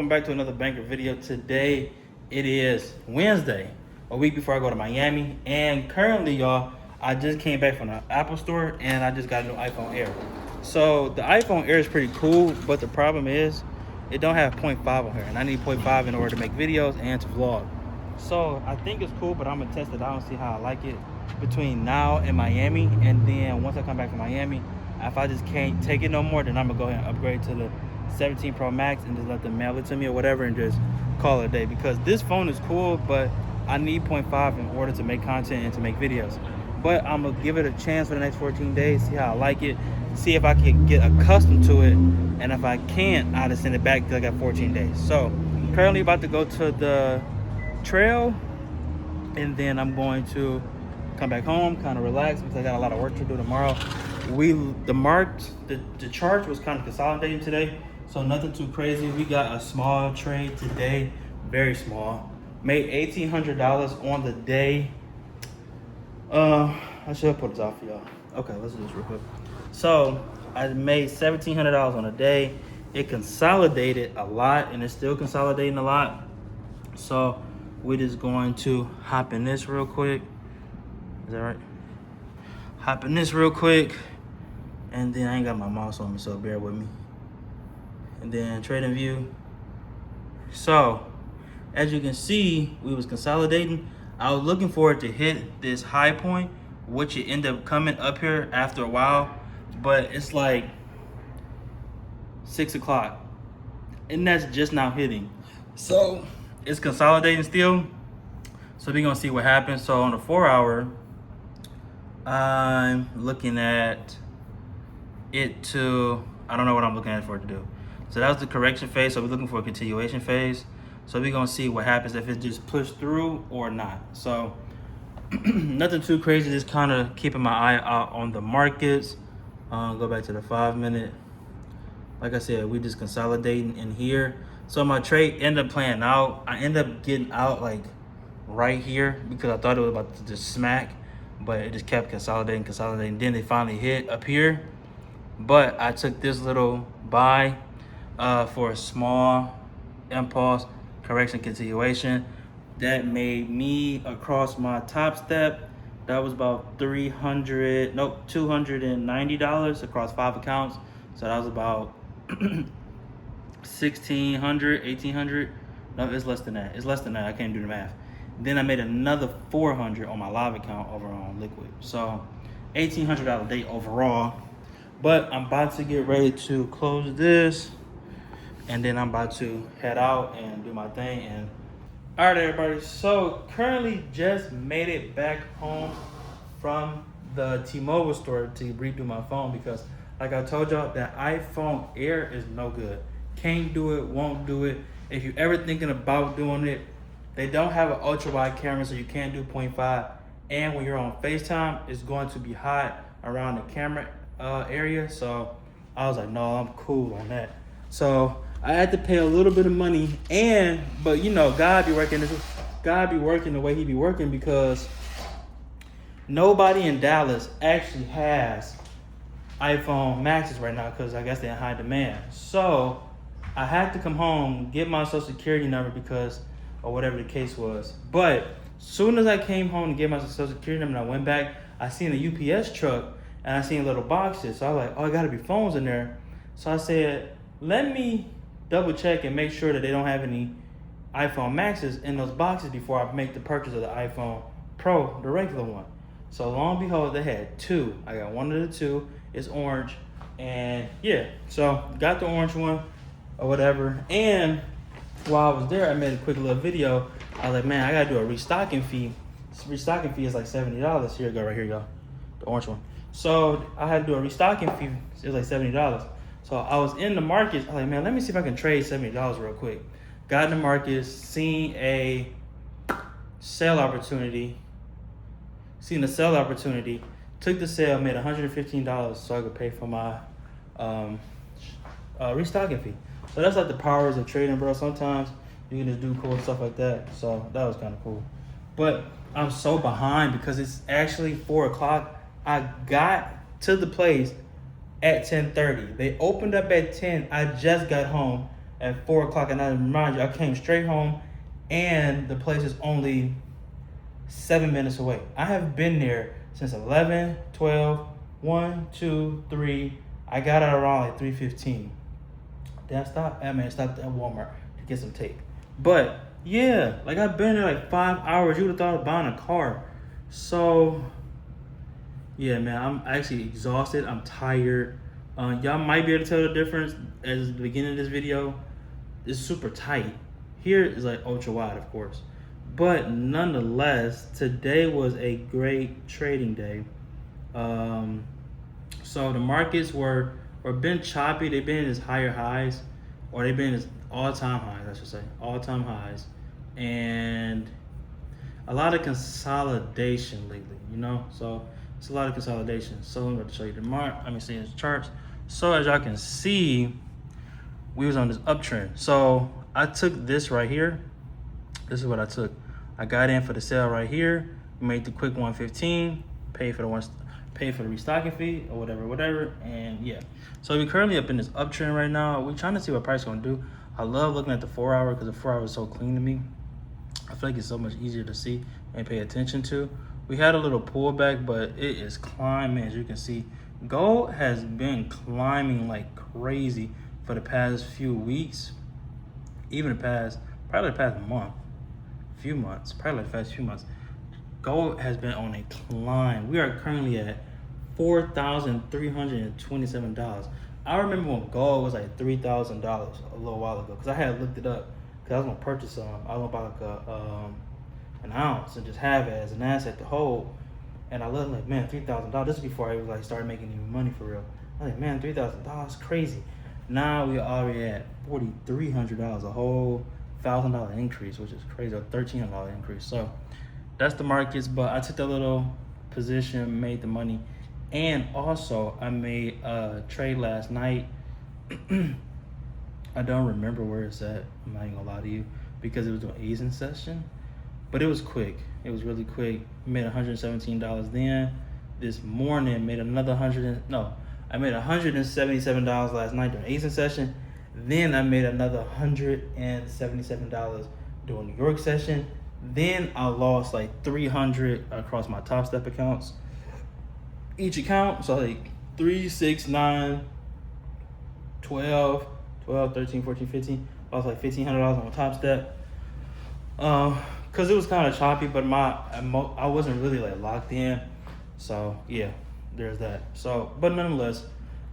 welcome back to another banker video. Today it is Wednesday, a week before I go to Miami, and currently y'all, I just came back from the Apple store and I just got a new iPhone Air. So the iPhone Air is pretty cool, but the problem is it don't have 0.5 on here, and I need 0.5 in order to make videos and to vlog. So I think it's cool, but I'm gonna test it out and see how I like it between now and Miami. And then once I come back from Miami, if I just can't take it no more, then I'm gonna go ahead and upgrade to the 17 Pro Max and just let them mail it to me or whatever and just call it a day, because this phone is cool, but I need 0.5 in order to make content and to make videos. But I'm gonna give it a chance for the next 14 days, see how I like it, see if I can get accustomed to it, and if I can't, I'll just send it back because I got 14 days. So currently about to go to the trail, and then I'm going to come back home, kind of relax because I got a lot of work to do tomorrow. The chart was kind of consolidating today, so nothing too crazy. We got a small trade today, very small. Made $1,800 on the day. I should put this off for y'all. Okay, let's do this real quick. So I made $1,700 on a day. It consolidated a lot, and it's still consolidating a lot. So we're just going to hop in this real quick. Is that right? Hop in this real quick. And then I ain't got my mouse on me, so bear with me. And then trading view. So as you can see, we was consolidating. I was looking for it to hit this high point, which it ended up coming up here after a while, but it's like 6 o'clock and that's just now hitting. So it's consolidating still. So we're gonna see what happens. So on the 4 hour, I'm looking at it to, I don't know what I'm looking at for it to do. So that was the correction phase. So we're looking for a continuation phase. So we're gonna see what happens if it just pushed through or not. So nothing too crazy, just kind of keeping my eye out on the markets. Go back to the 5 minute. Like I said, we just consolidating in here. So my trade ended up playing out. I ended up getting out like right here because I thought it was about to just smack, but it just kept consolidating. Then it finally hit up here. But I took this little buy for a small impulse correction continuation. That made me across my top step. That was about $290 across 5 accounts. So that was about 1,600, 1,800. No, it's less than that. It's less than that. I can't do the math. Then I made another 400 on my live account over on Liquid. So $1,800 day overall. But I'm about to get ready to close this, and then I'm about to head out and do my thing. And all right, everybody. So currently just made it back home from the T-Mobile store to redo my phone because, like I told y'all, that iPhone Air is no good. Can't do it, won't do it. If you're ever thinking about doing it, they don't have an ultra wide camera, so you can't do 0.5. And when you're on FaceTime, it's going to be hot around the camera area. So I was like, no, I'm cool on that. So I had to pay a little bit of money, but you know, God be working the way he be working, because nobody in Dallas actually has iPhone Maxes right now because I guess they're in high demand. So I had to come home, get my social security number because, or whatever the case was. But soon as I came home to get my social security number and I went back, I seen a UPS truck and I seen little boxes. So I was like, oh, it gotta be phones in there. So I said, let me double check and make sure that they don't have any iPhone Maxes in those boxes before I make the purchase of the iPhone Pro, the regular one. So lo and behold, they had 2. I got one of the 2. It's orange. And yeah, so got the orange one or whatever. And while I was there, I made a quick little video. I was like, man, I gotta do a restocking fee. This restocking fee is like $70. Here you go, right here you go. The orange one. So I had to do a restocking fee. It was like $70. So I was in the markets. I was like, man, let me see if I can trade $70 real quick. Got in the markets, seen a sale opportunity. Took the sale, made $115 so I could pay for my restocking fee. So that's like the powers of trading, bro. Sometimes you can just do cool stuff like that. So that was kind of cool. But I'm so behind because it's actually 4 o'clock. I got to the place at 10:30. They opened up at 10. I just got home. at 4 o'clock at night. Remind you, I came straight home, and the place is only 7 minutes away. I have been there since 11, 12, 1, 2, 3. I got out around like 3:15. Then I stopped. I stopped at Walmart to get some tape. But yeah, like I've been there like 5 hours. You would have thought of buying a car. So yeah, man, I'm actually exhausted. I'm tired. Y'all might be able to tell the difference as the beginning of this video. It's super tight. Here is like ultra wide, of course. But nonetheless, today was a great trading day. So the markets were been choppy. They've been as higher highs, or they've been as all-time highs, I should say, all-time highs, and a lot of consolidation lately. So it's a lot of consolidation. So I'm going to show you the charts. So as y'all can see, we was on this uptrend. So I took this right here. This is what I took. I got in for the sale right here, made the quick 115, paid for the restocking fee or whatever, and yeah. So we're currently up in this uptrend right now. We're trying to see what price is gonna do. I love looking at the 4 hour because the 4 hour is so clean to me. I feel like it's so much easier to see and pay attention to. We had a little pullback, but it is climbing, as you can see. Gold has been climbing like crazy for the past few weeks, even probably the past month. Probably the past few months. Gold has been on a climb. We are currently at $4,327. I remember when gold was like $3,000 a little while ago, because I had looked it up because I was gonna purchase some. I was gonna buy like an ounce and just have it as an asset to hold. And I looked like, man, $3,000. This is before I was like started making any money for real. I was like, man, $3,000, crazy. Now we are already at $4,300, a whole $1,000 increase, which is crazy, a $1,300 increase. So that's the markets. But I took that little position, made the money, and also I made a trade last night. I don't remember where it's at. I'm not even gonna lie to you, because it was an easing session, but it was quick. It was really quick. Made $117 then. This morning made another I made $177 last night during the easing session. Then I made another $177 during New York session. Then I lost like $300 across my Top Step accounts. Each account, so like 3, 6, 9, 12, 13, 14, 15. Lost like $1,500 on my Top Step. Cause it was kind of choppy, but I wasn't really like locked in. So yeah, there's that. So, but nonetheless,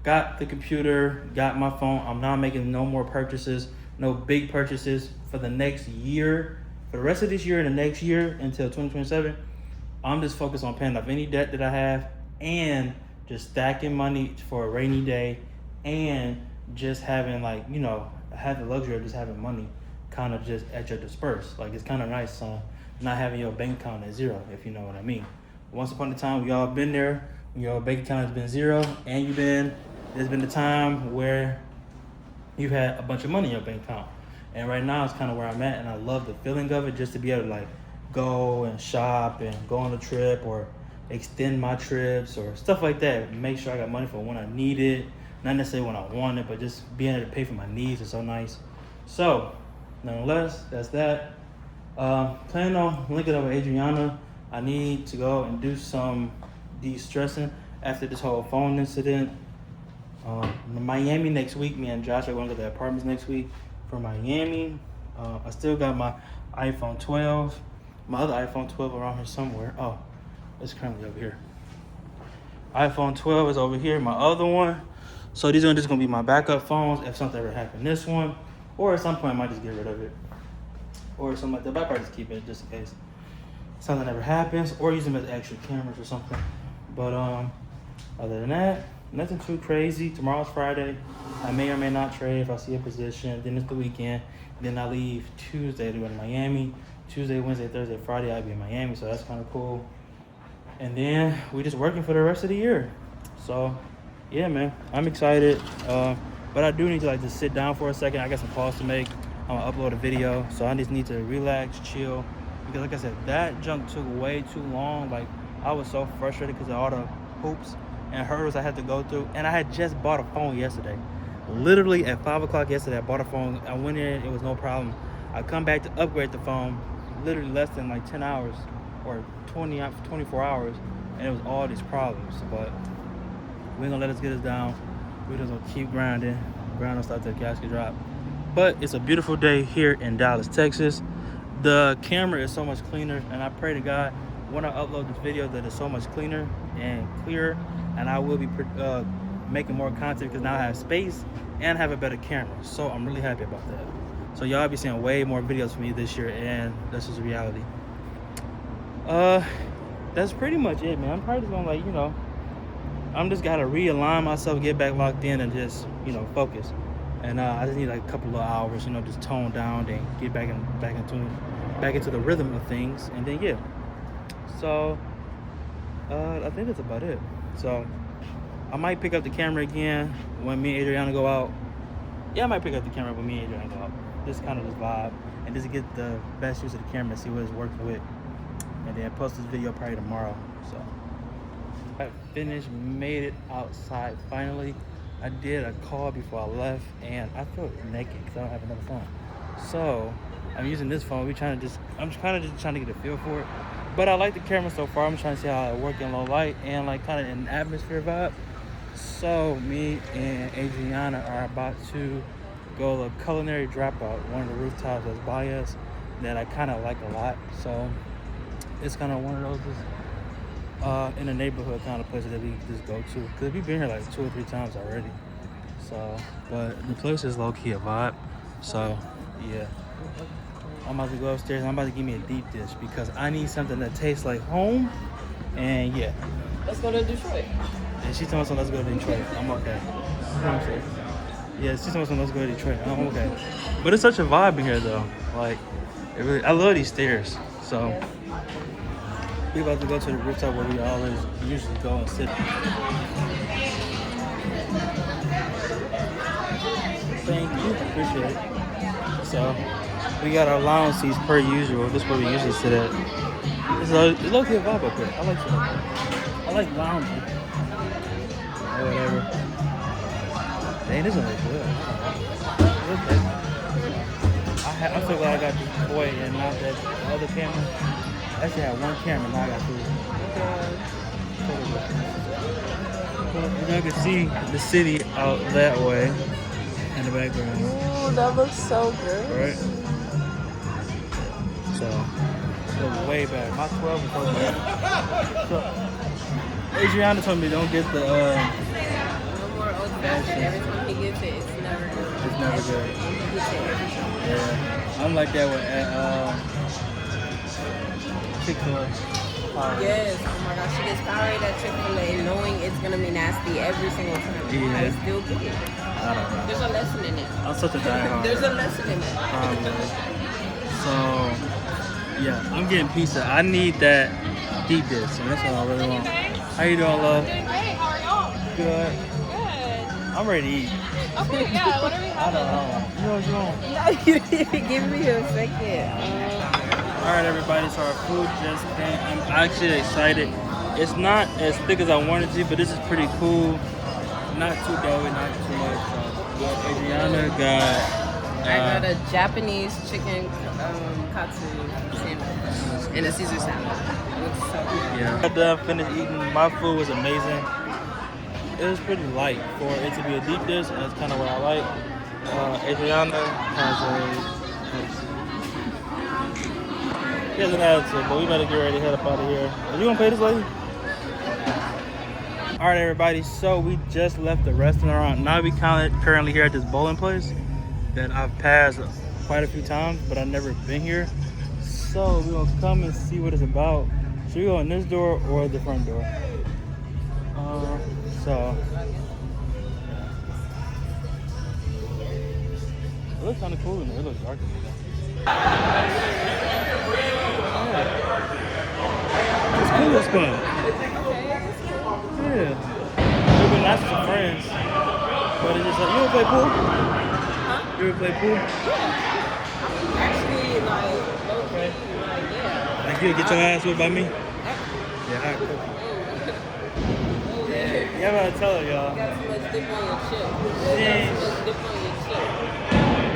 got the computer, got my phone. I'm not making no more purchases, no big purchases for the next year. For the rest of this year and the next year until 2027, I'm just focused on paying off any debt that I have and just stacking money for a rainy day, and just having like, have the luxury of just having money kind of just at your disperse. Like, it's kind of nice not having your bank account at zero, if you know what I mean. Once upon a time, we all been there. Your bank account has been zero, and there's been a time where you've had a bunch of money in your bank account. And right now it's kind of where I'm at, and I love the feeling of it, just to be able to like go and shop and go on a trip or extend my trips or stuff like that. Make sure I got money for when I need it, not necessarily when I want it, but just being able to pay for my needs is so nice. So nonetheless, that's that. Planning on linking up with Adriana. I need to go and do some de-stressing after this whole phone incident. Miami next week. Me and Josh are going to go to the apartments next week for Miami. I still got my iPhone 12, my other iPhone 12 around here somewhere. Oh, it's currently over here. iPhone 12 is over here, my other one. So these are just going to be my backup phones if something ever happened. This one, or at some point I might just get rid of it, or something like that. But I probably just keep it just in case something ever happens, or use them as extra cameras or something. But other than that, nothing too crazy. Tomorrow's Friday. I may or may not trade if I see a position. Then it's the weekend. Then I leave Tuesday to go to Miami. Tuesday, Wednesday, Thursday, Friday, I'll be in Miami, so that's kind of cool. And then we're just working for the rest of the year. So yeah, man, I'm excited. But I do need to like just sit down for a second. I got some calls to make. I'm gonna upload a video, so I just need to relax, chill. Because like I said, that junk took way too long. Like, I was so frustrated because of all the hoops and hurdles I had to go through. And I had just bought a phone yesterday. Literally at 5 o'clock yesterday, I bought a phone. I went in, it was no problem. I come back to upgrade the phone, literally less than like 10 hours or 24 hours, and it was all these problems. But we ain't gonna let us get us down. We're just gonna keep grinding don't stop till the casket drop. But it's a beautiful day here in Dallas, Texas. The camera is so much cleaner, and I pray to God when I upload this video that it's so much cleaner and clearer, and I will be making more content because now I have space and have a better camera. So I'm really happy about that. So y'all be seeing way more videos from me this year, and that's just reality. That's pretty much it, man. I'm probably just gonna, like, you know, I'm just gotta realign myself, get back locked in, and just, you know, focus. And I just need like a couple of hours, you know, just tone down and get back into the rhythm of things, and then yeah. So I think that's about it. So I might pick up the camera again when me and Adriana go out. Yeah, I might pick up the camera when me and Adriana go out. Just kind of this vibe, and just get the best use of the camera, see what it's working with, and then post this video probably tomorrow. So I finished, made it outside finally. I did a call before I left, and I felt naked because I don't have another phone. So I'm using this phone. I'm kind of just trying to get a feel for it. But I like the camera so far. I'm trying to see how it works in low light and like kind of an atmosphere vibe. So me and Adriana are about to go to a culinary dropout, one of the rooftops that's by us that I kind of like a lot. So it's kind of one of those in the neighborhood kind of places that we just go to, because we've been here like 2 or 3 times already. So, but the place is low-key a vibe. So yeah, I'm about to go upstairs and I'm about to give me a deep dish because I need something that tastes like home. And yeah, let's go to Detroit. And she told me, let's go to Detroit. I'm okay. Yeah, she told me, let's go to Detroit. I'm okay. But it's such a vibe in here though. Like, I love these stairs. So we about to go to the rooftop where we always usually go and sit. Thank you, appreciate it. So we got our lounge seats per usual. This is where we usually sit at. It's a low-key vibe up here. I like it. I like lounging. Or whatever. Dang, this one looks good. Okay. I'm so glad I got this boy and not that other camera. I actually had one camera, now I got 2. And y'all can see the city out that way in the background. Ooh, that looks so good. Right? So, it's way better. My 12 is so bad. So, Adriana told me don't get the no more old fashioned. Every time he gets it, it's never good. It's never good. He gets it every time. Yeah. I'm like that with Chick-fil-A. Yes, oh my gosh, she gets Powerade at Chick-fil-A knowing it's gonna be nasty every single time. Yeah. I still get it. I don't know. There's a lesson in it. I'm such a diehard. There's a lesson in it. So, yeah, I'm getting pizza. I need that deep dish, and that's what I really want. How you doing, love? Doing great. How are y'all? Good. Good. I'm ready to eat. Okay, yeah, whatever you I have. don't know. You know what you want? No, you didn't give me a second. All right, everybody, so our food just came. I'm actually excited. It's not as thick as I wanted to, but this is pretty cool. Not too doughy, not too much. Adriana got... I got a Japanese chicken katsu sandwich and a Caesar salad. It looks so good. Yeah. I done finished eating. My food was amazing. It was pretty light for it to be a deep dish, and that's kind of what I like. Adriana has a... She has an attitude, but we better get ready to head up out of here. Are you gonna pay this lady? All right, everybody. So we just left the restaurant. Now we currently here at this bowling place that I've passed quite a few times, but I've never been here. So we're gonna come and see what it's about. Should we go in this door or the front door? So it looks kind of cool in there. It looks dark in there. It's cool as fun. Yeah. We've been nice to friends. But it's just like, you ever play pool? Huh? You ever play pool? Actually, like, low-key, like, yeah. Like you get your ass whipped by me? Yeah, all right, cool. Yeah, Yeah, I'm about to tell her, You y'all. got too much dip on your chip. You Yeah. got too much dip on your chip.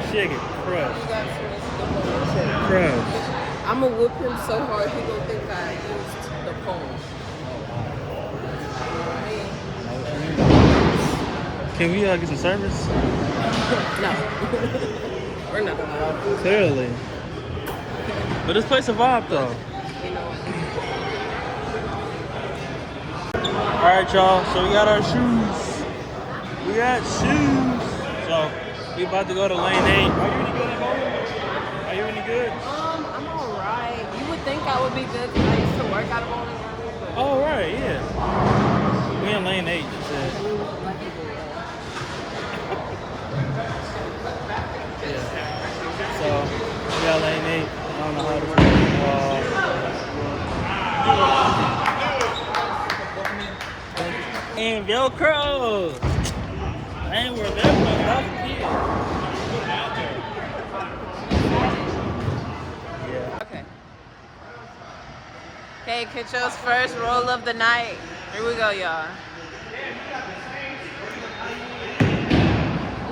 Shit get You crushed. got too much dip on your chip. Crushed. I'ma whip him so hard he gonna think I used the phone. Can we get some service? No. We're not gonna. Clearly. But this place a vibe though. You know what? Alright y'all, so we got our shoes. We got shoes. So we about to go to lane 8. Are you any good at bowling? Are you any good? I'm alright. You would think I would be good because I used to work out of bowling alley, but Oh right, yeah. We in lane 8, she said. Yeah. So we got lane 8. I don't know how this works. And Velcro. I ain't wear Velcro when I was a kid. Yeah. okay. Okay, Kitcho's first roll of the night. Here we go, y'all.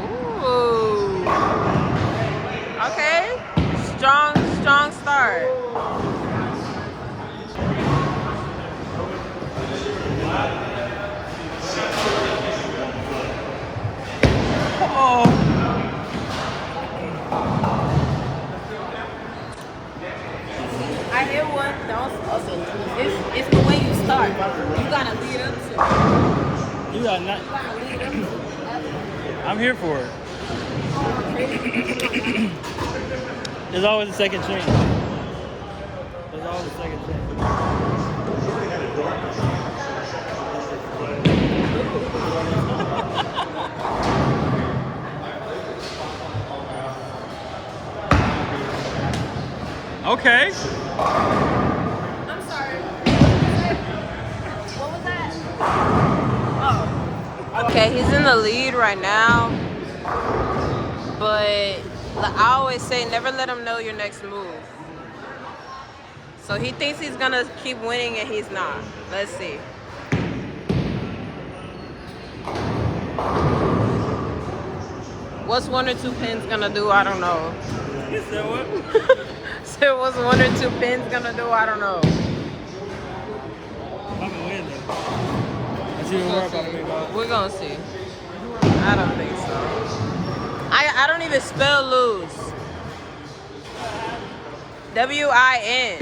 Ooh. Okay. Strong start. Oh. I hit one. It's the way you start. You gotta lead up to it. You got not. You gotta lead up to it. I'm here for it. There's always a second chance. There's always a second chance. Okay. I'm sorry. What was that? Oh. Okay, he's in the lead right now. But I always say never let him know your next move. So he thinks he's gonna keep winning and he's not. Let's see. What's 1 or 2 pins gonna do? I don't know. You said what? So what's 1 or 2 pins gonna do? I don't know. I'm gonna win though. That's even worse about me, bro. We're gonna see. I don't think so. I don't even spell lose. W-I-N.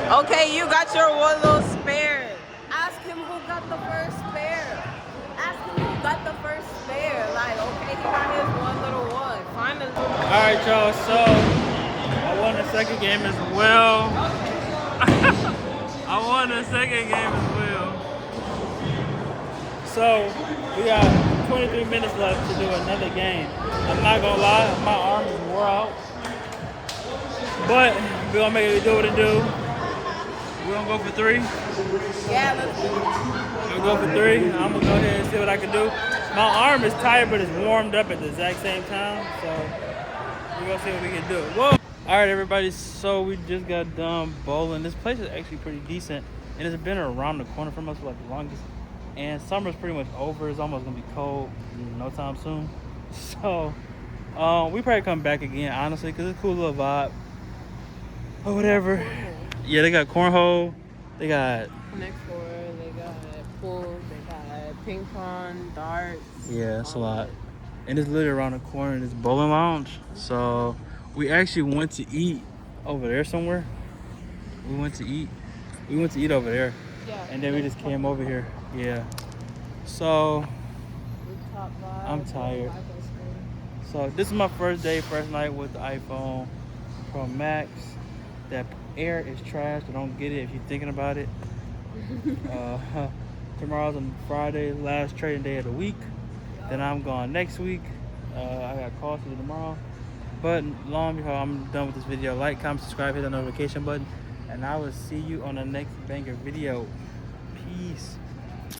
Okay, you got your one little spare. Ask him who got the first spare. Ask him who got the first spare. Like, okay, he got his one little one. Find a little. Alright, y'all, so I won the second game as well. I won the second game as well. So we got 23 minutes left to do another game. I'm not gonna lie, my arm is wore out. But we're gonna make it do what it do. We're gonna go for 3. Yeah, let's do it. I'm gonna go for 3. I'm gonna go ahead and see what I can do. My arm is tired, but it's warmed up at the exact same time. So we're gonna see what we can do. Whoa! Alright everybody, so we just got done bowling. This place is actually pretty decent. It has been around the corner from us for like the longest. And summer's pretty much over. It's almost gonna be cold no time soon. So we probably come back again, honestly, because it's a cool little vibe. Or whatever. Yeah, they got cornhole. They got Next door, they got pool, they got ping pong, darts. yeah, it's a lot. And it's literally around the corner in this bowling lounge. So we actually went to eat over there somewhere. We went to eat over there. Yeah. And then we just came over here. Yeah. So I'm tired. So this is my first night with the iPhone Pro Max. That air is trash. I don't get it if you're thinking about it. Tomorrow's on Friday, last trading day of the week. Then I'm gone next week. I got calls to do tomorrow. But long before I'm done with this video, like, comment, subscribe, hit the notification button, and I will see you on the next banger video. Peace.